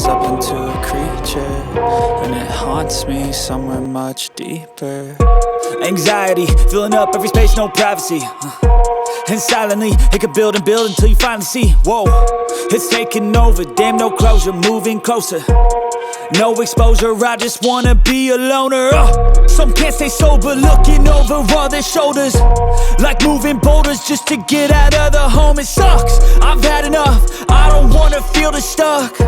fills up into a creature, and it haunts me somewhere much deeper. Anxiety, filling up every space, no privacy. And silently, it could build and build until you finally see, whoa, it's taking over, damn, no closure, moving closer. No exposure, I just wanna be a loner. Some can't stay sober, looking over all their shoulders, like moving boulders just to get out of the home. It sucks, I've had enough, I don't wanna feel the stuck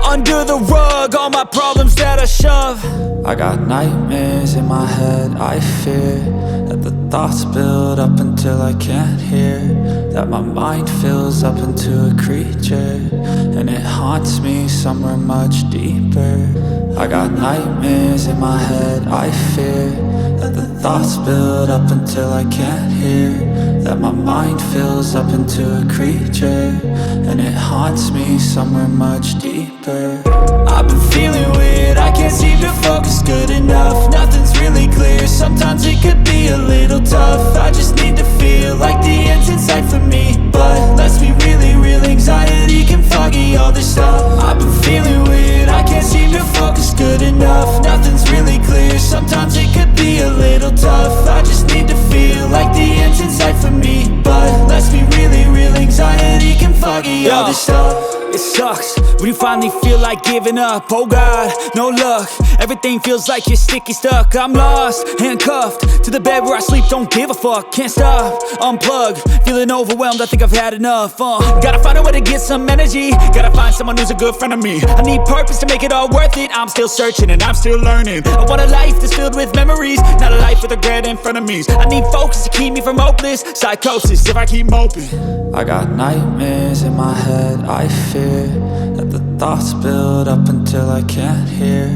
under the rug, all my problems that I shove. I got nightmares in my head, I fear that the thoughts build up until I can't hear, that my mind fills up into a creature, and it haunts me somewhere much deeper. I got nightmares in my head, I fear that the thoughts build up until I can't hear, that my mind fills up into a creature, and it haunts me somewhere much deeper. I've been feeling weird, I can't seem to focus good enough. Nothing's really clear, sometimes it could be a little tough. I just need to feel like the end's in sight for me, but let's be really real, anxiety can foggy all this stuff. I've been feeling weird, I can't seem to focus good enough. Nothing's really clear, sometimes it could be a little tough. I just need to feel like the end's in sight for me, but let's be really real, anxiety can foggy all this stuff. It sucks when you finally feel like giving up. Oh God, no luck, everything feels like you're sticky stuck. I'm lost, handcuffed to the bed where I sleep, don't give a fuck. Can't stop, unplug, feeling overwhelmed, I think I've had enough. Gotta find a way to get some energy, gotta find someone who's a good friend of me. I need purpose to make it all worth it, I'm still searching and I'm still learning. I want a life that's filled with memories, not a life with regret in front of me. I need focus to keep me from hopeless psychosis if I keep moping. I got nightmares in my head, I fear that the thoughts build up until I can't hear,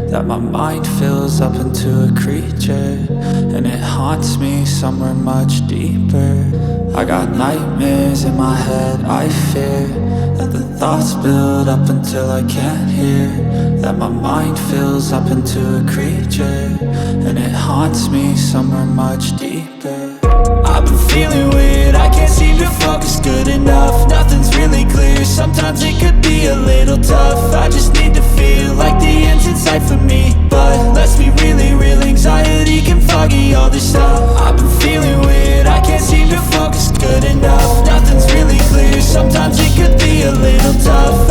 that my mind fills up into a creature, and it haunts me somewhere much deeper. I got nightmares in my head, I fear that the thoughts build up until I can't hear, that my mind fills up into a creature, and it haunts me somewhere much deeper. I've been feeling weird, I can't seem to focus good enough. Nothing's really clear, sometimes it could be a little tough. I just need to feel like the end's in sight for me, but let's be really real, anxiety can foggy all this stuff. I've been feeling weird, I can't seem to focus good enough. Nothing's really clear, sometimes it could be a little tough.